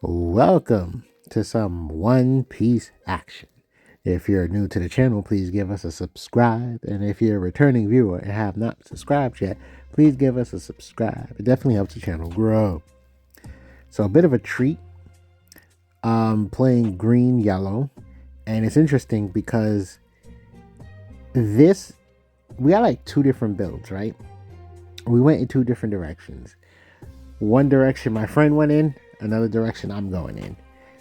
Welcome to some One Piece action. If you're new to the channel, please give us a subscribe. And if you're a returning viewer and have not subscribed yet, please give us a subscribe. It definitely helps the channel grow. So a bit of a treat. Playing green yellow. And it's interesting because this we got like two different builds, right? We went in two different directions. One direction my friend went in, another direction I'm going in.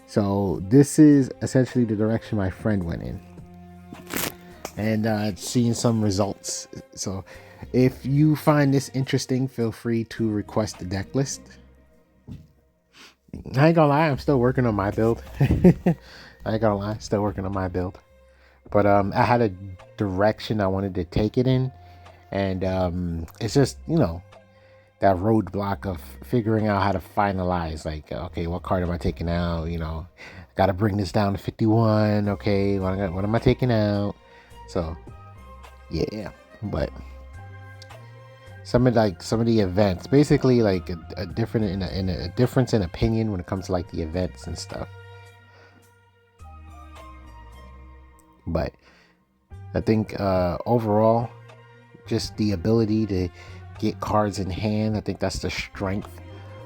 So this is essentially the direction my friend went in, and seeing some results. So if you find this interesting, feel free to request the deck list. I ain't gonna lie, I'm still working on my build. I ain't gonna lie, still working on my build. But I had a direction I wanted to take it in, and it's just that roadblock of figuring out how to finalize, like, okay, what card am I taking out? Got to bring this down to 51. Okay, what am I taking out? So yeah, but some of the events, basically like a different in a difference in opinion when it comes to like the events and stuff. But I think overall, just the ability to get cards in hand, I think that's the strength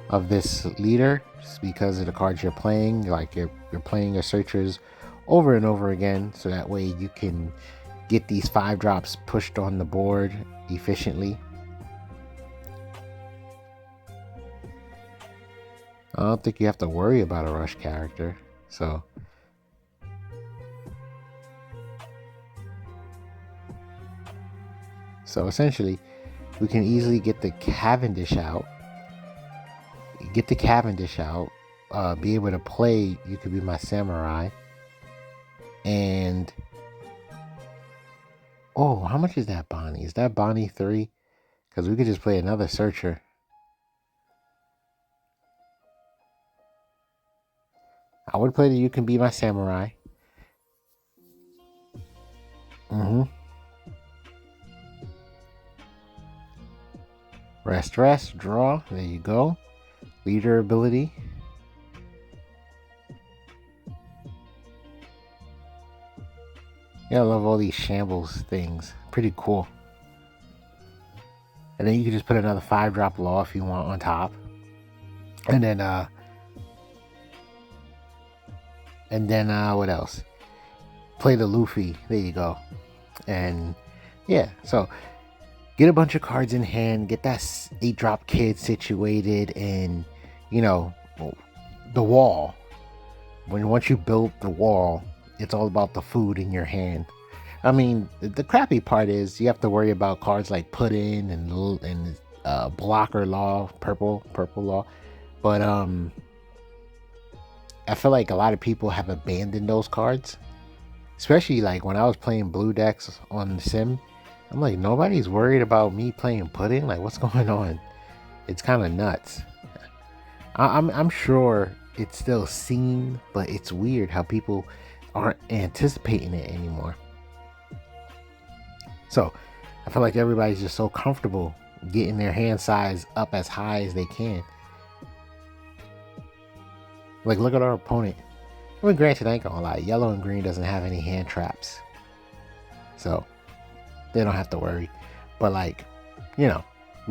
of this leader, just because of the cards you're playing. Like you're playing your searchers over and over again, so that way you can get these 5-drops pushed on the board efficiently. I don't think you have to worry about a rush character. So essentially, we can easily get the Cavendish out. Be able to play You Could Be My Samurai. And oh, how much is that Bonnie? Is that Bonnie 3? Because we could just play another searcher. I would play the You Can Be My Samurai. Rest, draw. There you go. Leader ability. Yeah, I love all these shambles things. Pretty cool. And then you can just put another 5-drop law if you want on top. And then what else? Play the Luffy. There you go. And yeah, so get a bunch of cards in hand, get that 8-drop kid situated, and the wall. Once you build the wall, it's all about the food in your hand. I mean, the crappy part is you have to worry about cards like put in and blocker law, purple law. But I feel like a lot of people have abandoned those cards, especially like when I was playing blue decks on the sim. I'm like, nobody's worried about me playing pudding. Like, what's going on? It's kind of nuts. I'm sure it's still seen, but it's weird how people aren't anticipating it anymore. So I feel like everybody's just so comfortable getting their hand size up as high as they can. Like, look at our opponent. I mean, granted, I ain't gonna lie, yellow and green doesn't have any hand traps, so they don't have to worry. But like, we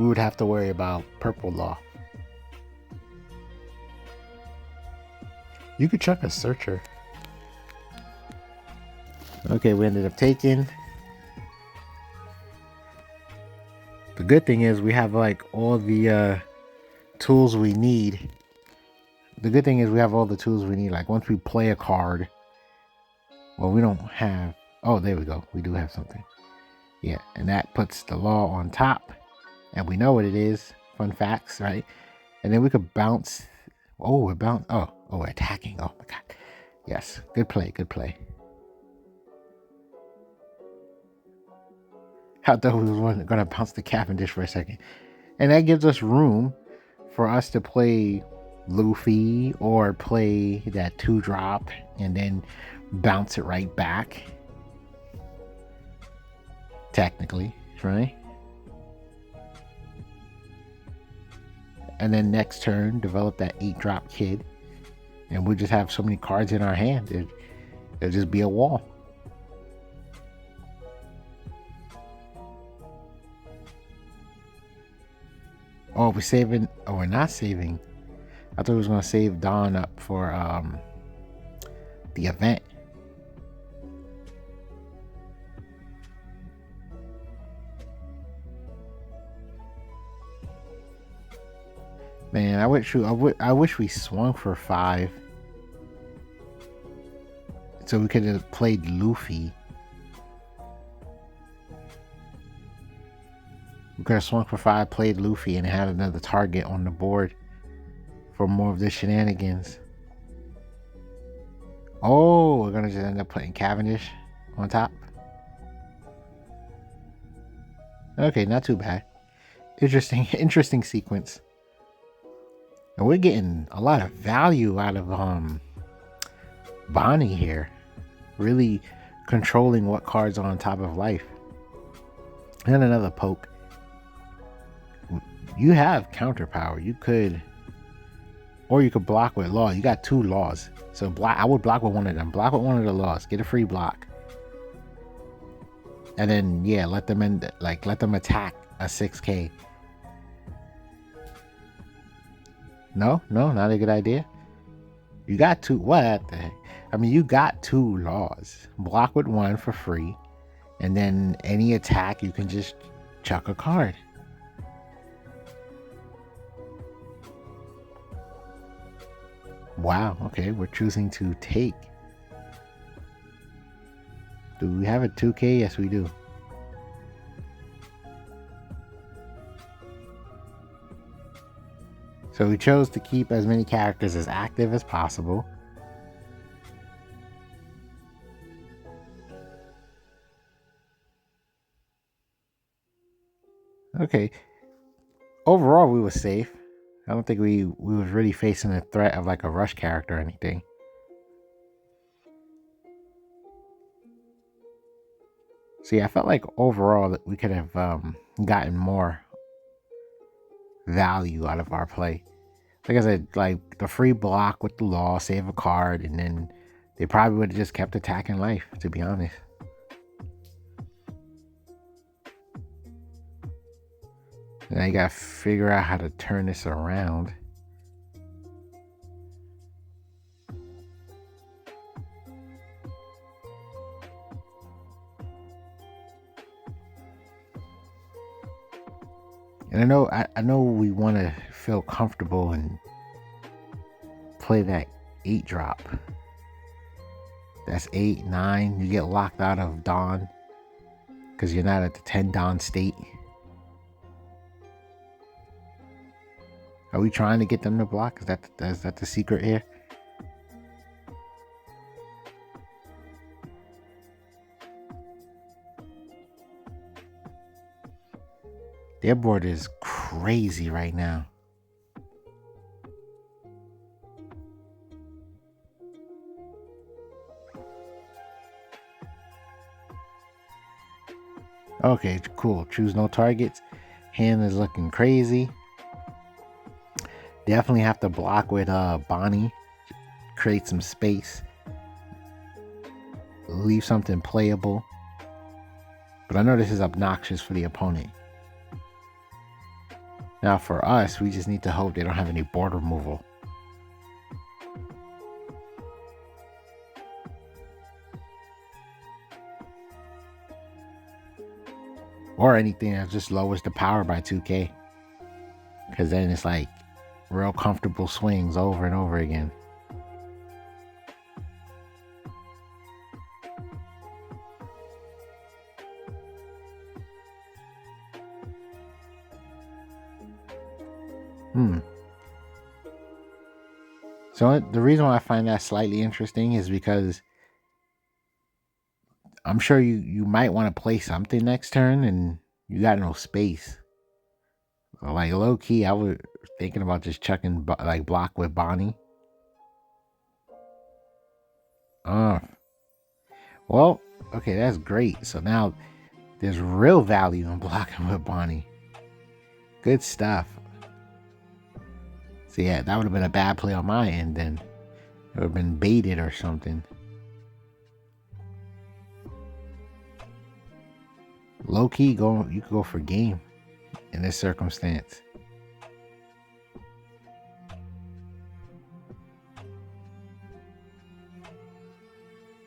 would have to worry about purple law. You could chuck a searcher. Okay, we ended up taking. The good thing is we have like all the tools we need. Like, once we play a card, well, we don't have. Oh, there we go. We do have something. Yeah, and that puts the law on top, and we know what it is. Fun facts, right? And then we could bounce. Oh, we're bounce. Oh, we're attacking. Oh my god. Yes, good play. I thought we was gonna bounce the Cavendish for a second, and that gives us room for us to play Luffy or play that 2-drop and then bounce it right back. Technically, right? And then next turn, develop that 8-drop kid. and we'll just have so many cards in our hand. It'll just be a wall. Oh, we're saving. Oh, we're not saving. I thought we was gonna save Dawn up for the event. Man, I wish we swung for 5, so we could have played Luffy. We could have swung for 5, played Luffy, and had another target on the board for more of the shenanigans. Oh, we're gonna just end up putting Cavendish on top. Okay, not too bad. Interesting sequence. And we're getting a lot of value out of Bonnie here. Really controlling what cards are on top of life. And another poke. You have counter power. You could, or you could block with law. You got 2 laws. So I would block with one of them. Block with one of the laws. Get a free block. And then yeah, let them attack a 6K. No, not a good idea. You got 2. What the heck? I mean, you got 2 laws. Block with 1 for free, and then any attack you can just chuck a card. Wow. Okay, we're choosing to take. Do we have a 2K? Yes, we do. So we chose to keep as many characters as active as possible. Okay. Overall, we were safe. I don't think we was really facing a threat of like a rush character or anything. See, I felt like overall that we could have gotten more value out of our play. Like I said, like the free block with the law, save a card, and then they probably would have just kept attacking life, to be honest. Now you gotta figure out how to turn this around. And I know we want to feel comfortable and play that 8 drop. That's 8, 9. You get locked out of Dawn because you're not at the 10 Dawn state. Are we trying to get them to block? Is that the secret here? Their board is crazy right now. Okay, cool. Choose no targets. Hand is looking crazy. Definitely have to block with Bonnie. Create some space. Leave something playable. But I know this is obnoxious for the opponent. Now for us, we just need to hope they don't have any board removal. Or anything that just lowers the power by 2K. Because then it's like real comfortable swings over and over again. So the reason why I find that slightly interesting is because I'm sure you might want to play something next turn and you got no space. So like low key, I was thinking about just chucking like block with Bonnie. Well, okay, that's great. So now there's real value in blocking with Bonnie. Good stuff. So yeah, that would have been a bad play on my end then. It would have been baited or something. Low key, you could go for game in this circumstance.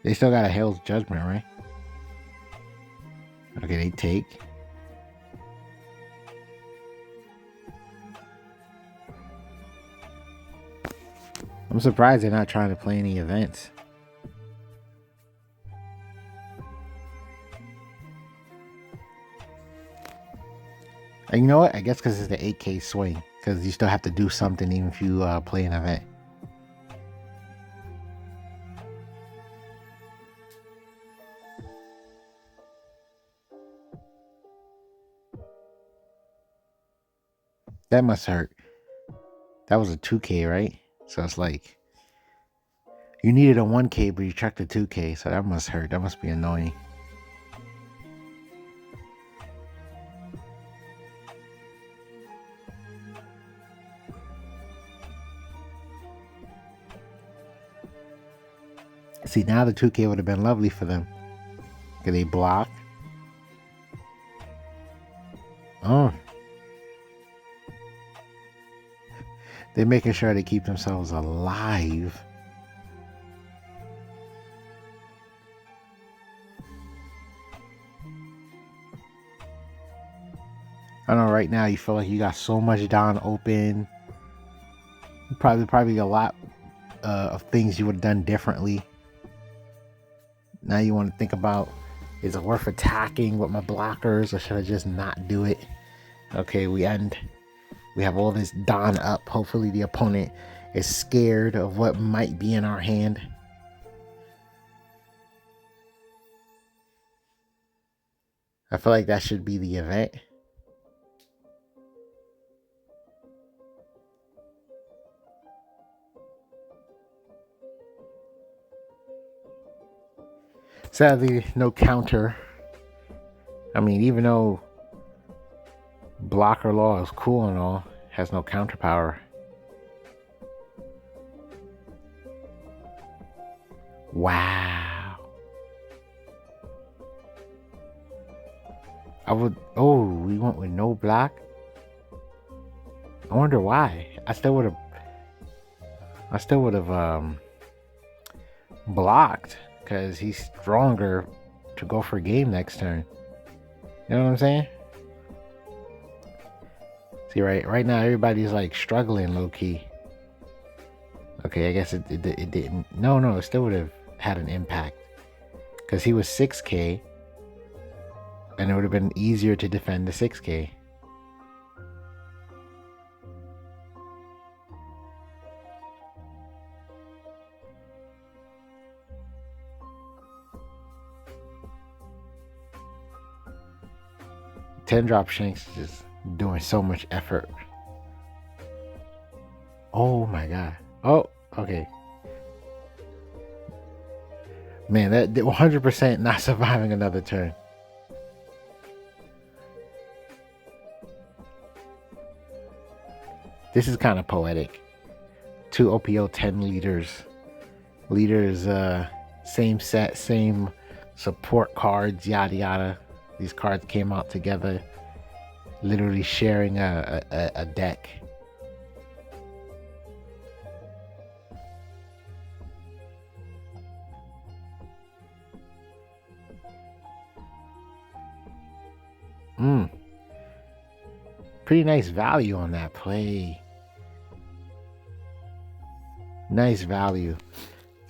They still got a Hell's Judgment, right? Okay, they take. I'm surprised they're not trying to play any events. And you know what? I guess because it's the 8K swing. Because you still have to do something even if you play an event. That must hurt. That was a 2K, right? So it's like you needed a 1K, but you chucked a 2K. So that must hurt. That must be annoying. See, now the 2K would have been lovely for them. Could they block? Oh. They're making sure they keep themselves alive. I know right now you feel like you got so much Don open. Probably a lot of things you would have done differently. Now you want to think about, is it worth attacking with my blockers or should I just not do it? Okay, we end. We have all this Don up. Hopefully the opponent is scared of what might be in our hand. I feel like that should be the event. Sadly, no counter. I mean, even though blocker law is cool and all, has no counter power. Wow. We went with no block. I wonder why. I still would have blocked because he's stronger to go for game next turn. You know what I'm saying? See, right now everybody's like struggling low key. Okay, I guess it didn't. No, it still would have had an impact because he was 6K, and it would have been easier to defend the 6K. Ten drop Shanks is just doing so much effort. Oh my god. Oh, okay. Man, that 100% not surviving another turn. This is kind of poetic. 2 OP10 leaders, same set, same support cards, yada yada. These cards came out together, literally sharing a deck. Pretty nice value on that play. Nice value.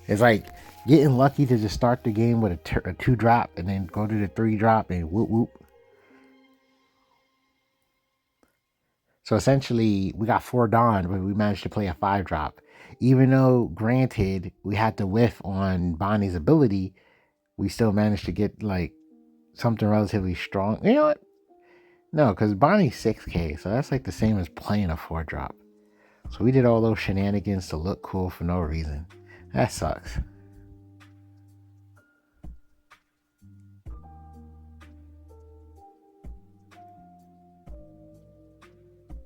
It's like getting lucky to just start the game with a 2 drop and then go to the 3 drop and whoop whoop. So essentially, we got 4 Dawn, but we managed to play a 5 drop. Even though, granted, we had to whiff on Bonnie's ability, we still managed to get like something relatively strong. You know what? No, because Bonnie's 6K, so that's like the same as playing a 4 drop. So we did all those shenanigans to look cool for no reason. That sucks.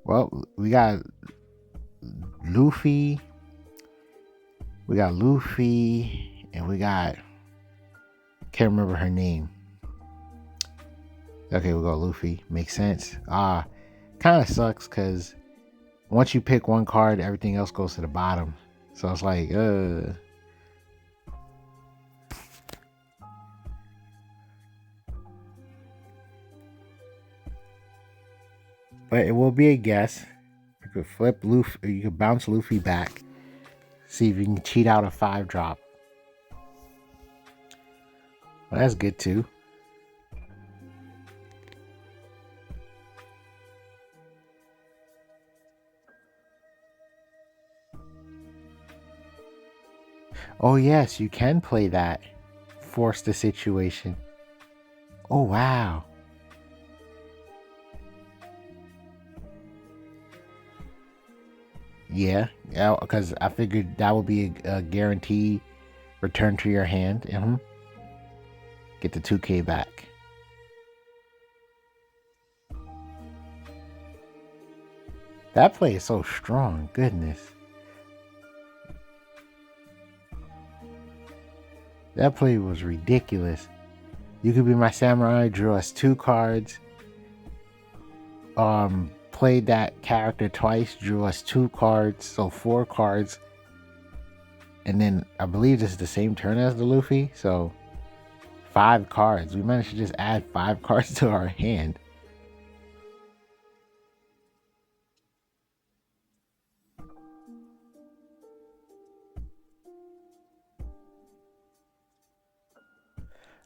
Well, we got Luffy, We got Luffy, and we got, can't remember her name. Okay, we'll go Luffy. Makes sense. Kind of sucks because once you pick one card, everything else goes to the bottom. So it's like, But it will be a guess. You could flip Luffy, you could bounce Luffy back. See if you can cheat out a 5-drop. Well, that's good too. Oh yes, you can play that. Force the situation. Oh wow. Yeah, because I figured that would be a guarantee return to your hand. Get the 2K back. That play is so strong. Goodness. That play was ridiculous. You could be my samurai, drew us 2 cards. Played that character twice, drew us 2 cards, so 4 cards. And then I believe this is the same turn as the Luffy, so 5 cards. We managed to just add 5 cards to our hand.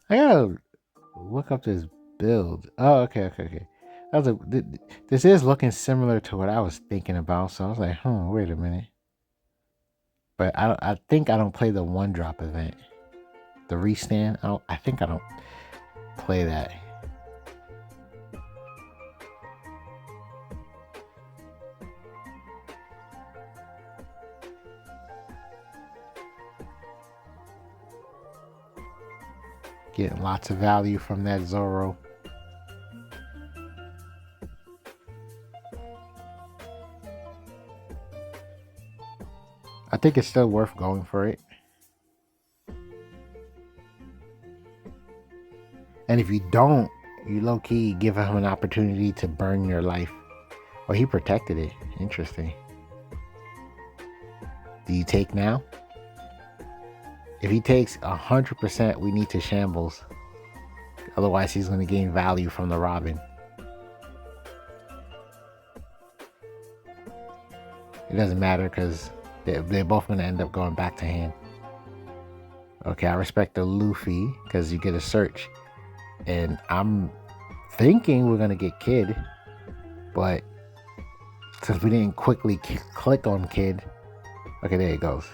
I gotta look up this build. Oh, okay. This is looking similar to what I was thinking about, so I was like, wait a minute. But I think I don't play the 1-drop event. The restand, I think I don't play that. Getting lots of value from that Zoro. I think it's still worth going for it. And if you don't, you low-key give him an opportunity to burn your life. Oh, he protected it. Interesting. Do you take now? If he takes 100%, we need to shambles. Otherwise, he's going to gain value from the Robin. It doesn't matter because they're both going to end up going back to hand. Okay, I respect the Luffy because you get a search. And I'm thinking we're going to get Kid. But since we didn't quickly click on Kid. Okay, there it goes.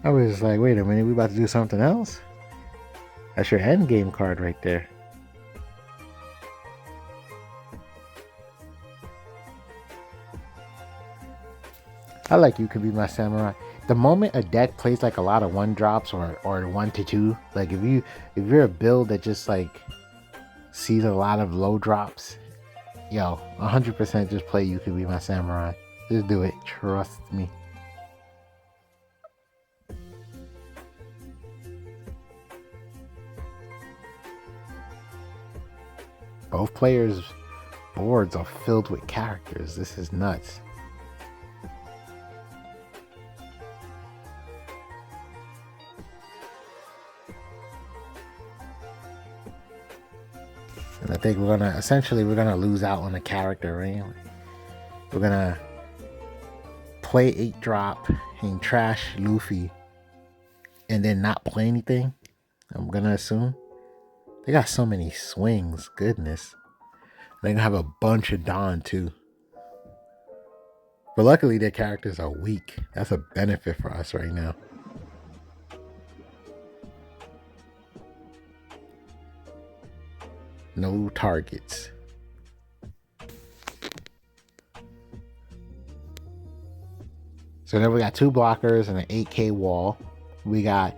I was like, wait a minute, we about to do something else? That's your end game card right there. I like You Could Be My Samurai. The moment a deck plays like a lot of 1-drops or 1 to 2, like if you're a build that just like sees a lot of low drops, 100% just play You Could Be My Samurai. Just do it. Trust me. Both players' boards are filled with characters. This is nuts. And I think we're gonna lose out on a character, right? We're gonna play 8-drop and trash Luffy and then not play anything. I'm gonna assume. They got so many swings, goodness. They're gonna have a bunch of Dawn too. But luckily their characters are weak. That's a benefit for us right now. No targets. So then we got 2 blockers and an 8K wall. We got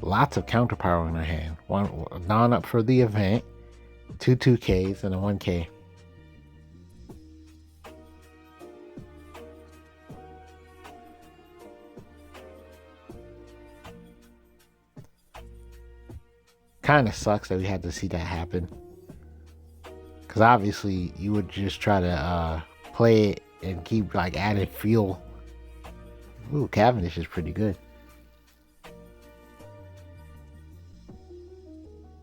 lots of counter power in our hand. 1 Dawn up for the event, 2 2Ks and a 1K. kind of sucks that we had to see that happen. Because obviously you would just try to play it and keep like adding fuel. Ooh, Cavendish is pretty good.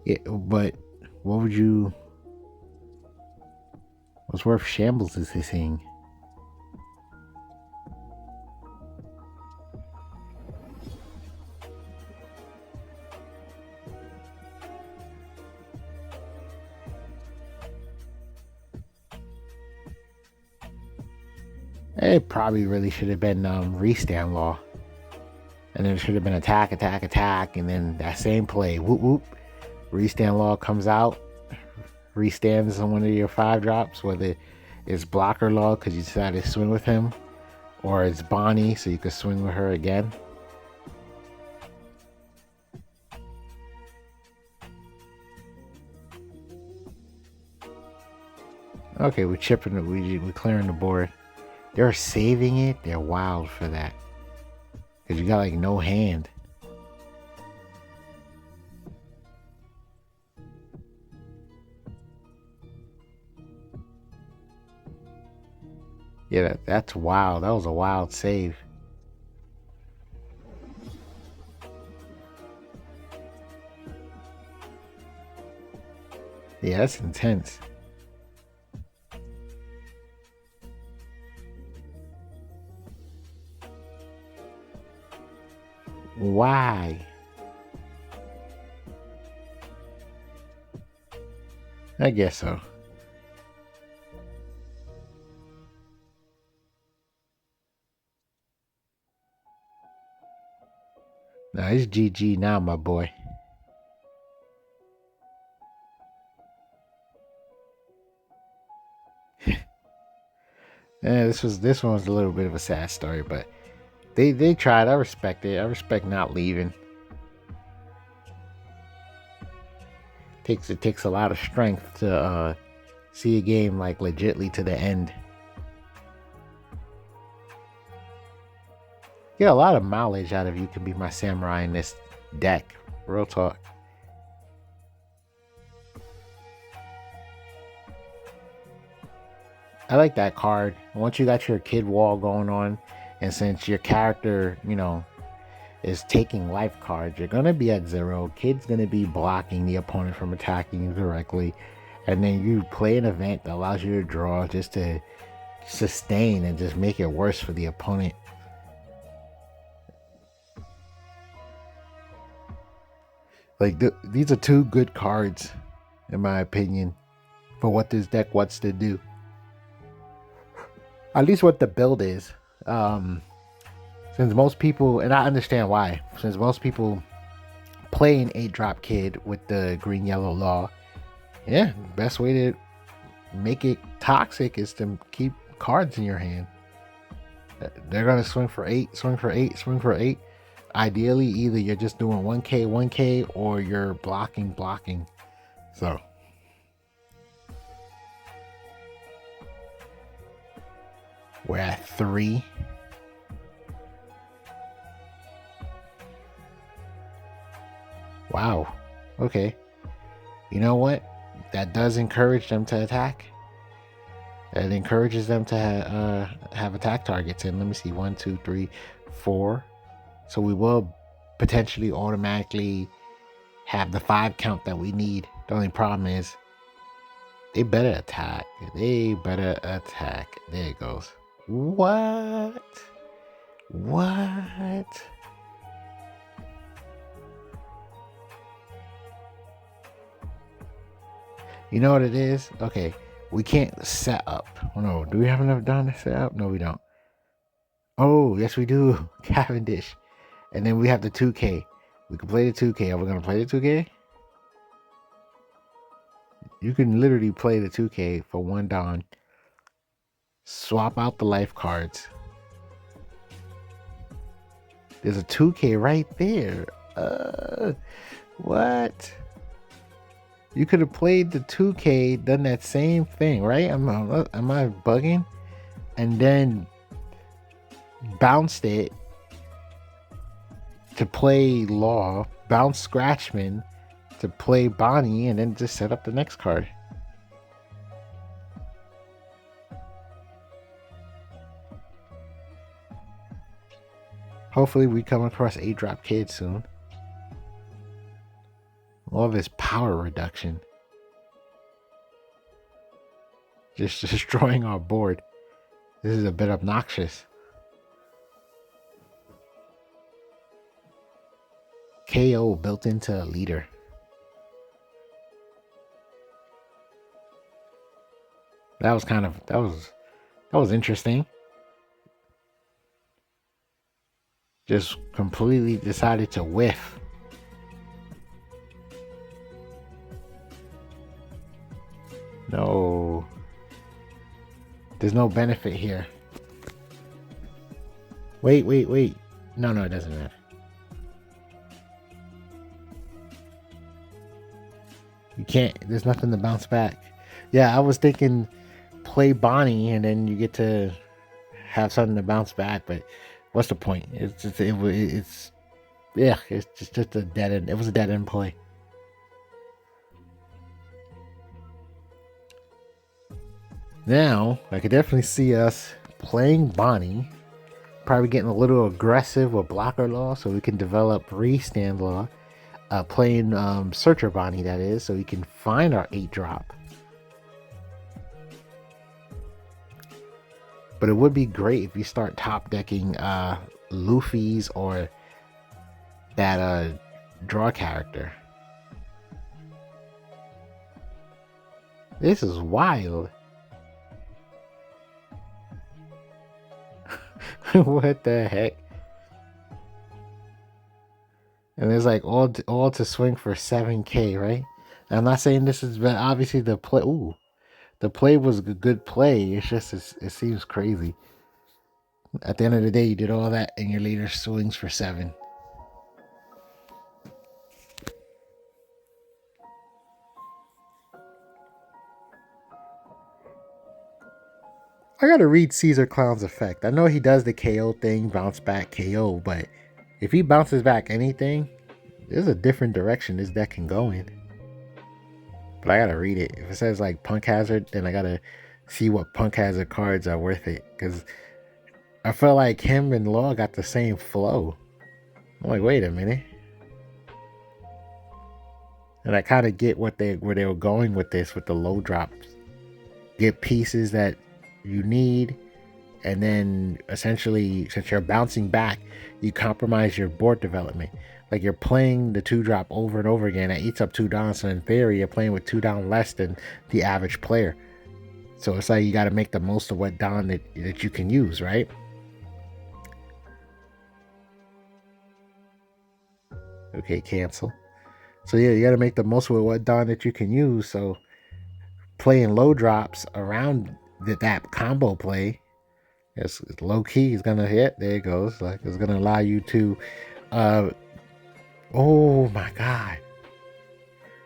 Yeah, but what would you? What's worth shambles is his thing? It probably really should have been restand law. And then it should have been attack, attack, attack, and then that same play, whoop whoop, restand law comes out, restands on one of your 5 drops, whether it's blocker law because you decided to swing with him, or it's Bonnie so you could swing with her again. Okay, we're chipping it, we're clearing the board. They're saving it, they're wild for that. Because you got like no hand. Yeah, that's wild. That was a wild save. Yeah, that's intense. Why? I guess so. Nah, it's GG now, my boy. Yeah, this one was a little bit of a sad story, but they tried. I respect it. I respect not leaving. It takes a lot of strength to see a game like legitly to the end. Get a lot of mileage out of you can be my samurai in this deck. Real talk. I like that card. Once you got your kid wall going on, and since your character, is taking life cards, you're gonna be at 0. Kid's gonna be blocking the opponent from attacking you directly, and then you play an event that allows you to draw just to sustain and just make it worse for the opponent. Like these are 2 good cards, in my opinion, for what this deck wants to do. At least what the build is. Since most people, and I understand why, since most people play an 8-drop kid with the green yellow law, yeah, best way to make it toxic is to keep cards in your hand. They're gonna swing for 8, swing for 8, swing for 8. Ideally, either you're just doing 1k, 1k, or you're blocking. So we're at 3. Wow. Okay. You know what? That does encourage them to attack. It encourages them to have attack targets. And let me see, 1, 2, 3, 4. So we will potentially automatically have the 5 count that we need. The only problem is they better attack. They better attack. There it goes. What? You know what it is? Okay, we can't set up. Oh no, do we have enough done to set up? No, we don't. Oh, yes we do. Cavendish. And then we have the 2K. We can play the 2K. Are we going to play the 2K? You can literally play the 2K for 1 Don. Swap out the life cards. There's a 2K right there. What? You could have played the 2K, done that same thing, right? Am I bugging? And then bounced it to play Law, bounce Scratchman to play Bonnie and then just set up the next card. Hopefully we come across 8-drop Kid soon. All this power reduction. Just destroying our board. This is a bit obnoxious. KO built into a leader. That was interesting. Just completely decided to whiff. No. There's no benefit here. Wait. No, it doesn't matter. You can't, there's nothing to bounce back. Yeah, I was thinking play Bonnie and then you get to have something to bounce back, but what's the point? It's just, it's just a dead end. It was a dead end play. Now, I could definitely see us playing Bonnie, probably getting a little aggressive with blocker law so we can develop restand law. Playing Searcher Bonnie, that is, so we can find our 8-drop. But it would be great if you start top decking Luffy's or that draw character. This is wild. What the heck? And it's like all to swing for 7K, right? And I'm not saying this is, but obviously the play. Ooh, the play was a good play. It's just it seems crazy. At the end of the day, you did all that, and your leader swings for 7. I gotta read Caesar Clown's effect. I know he does the KO thing, bounce back KO, but if he bounces back anything, there's a different direction this deck can go in. But I gotta read it. If it says like Punk Hazard, then I gotta see what Punk Hazard cards are worth it. Because I feel like him and Law got the same flow. I'm like, wait a minute. And I kind of get where they were going with this, with the low drops. Get pieces that you need, and then essentially, since you're bouncing back, you compromise your board development. Like you're playing the 2-drop over and over again. That eats up 2 down. So in theory, you're playing with 2 down less than the average player. So it's like you got to make the most of what down that you can use, right? Okay, cancel. So yeah, you got to make the most of what down that you can use. So playing low drops around that combo play, it's low key is gonna hit. There it goes. Like it's gonna allow you to oh my god,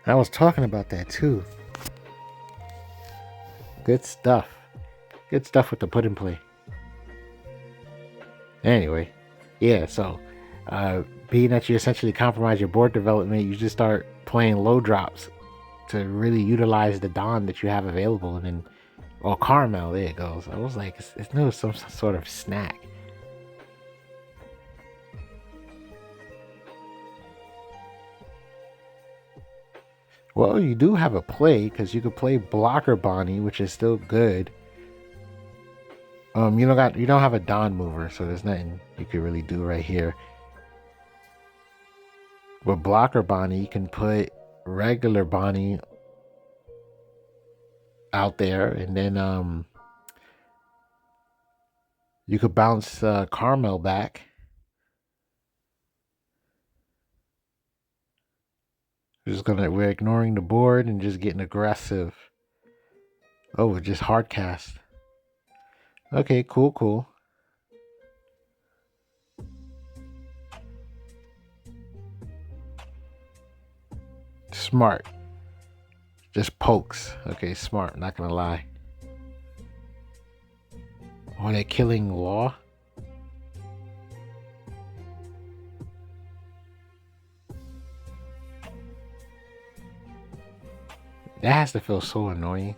I was talking about that too. Good stuff with the put in play. Anyway, yeah, so being that you essentially compromise your board development, you just start playing low drops to really utilize the Don that you have available. And then Caramel, there it goes. I was like, it's no some sort of snack. Well, you do have a play, because you could play Blocker Bonnie, which is still good. You don't have a Don mover, so there's nothing you could really do right here. With Blocker Bonnie, you can put regular Bonnie out there, and then you could bounce Carmel back. We're ignoring the board and just getting aggressive. Oh, it's just hard cast. Okay, cool. Smart. Just pokes. Okay, smart. Not gonna lie. Oh, they're killing Law? That has to feel so annoying.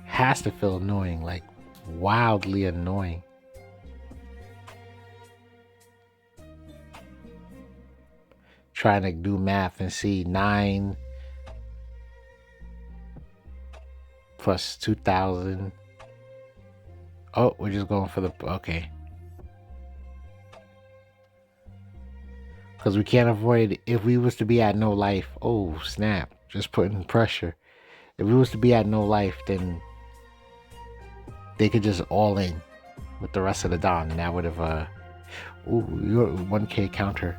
Has to feel annoying, like wildly annoying. Trying to do math and see 9 plus 2,000. Oh, we're just going for the okay. Because we can't avoid if we was to be at no life. Oh snap! Just putting pressure. If we was to be at no life, then they could just all in with the rest of the Don, and that would have ooh, your 1K counter,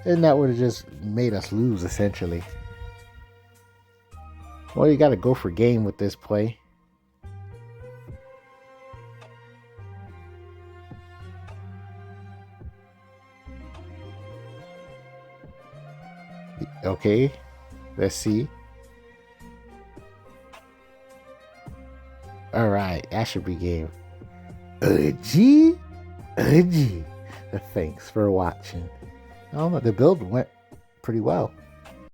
and that would have just made us lose essentially. Well, you got to go for game with this play. Okay, let's see. All right, that should be game. G. Thanks for watching. I don't know. The build went pretty well.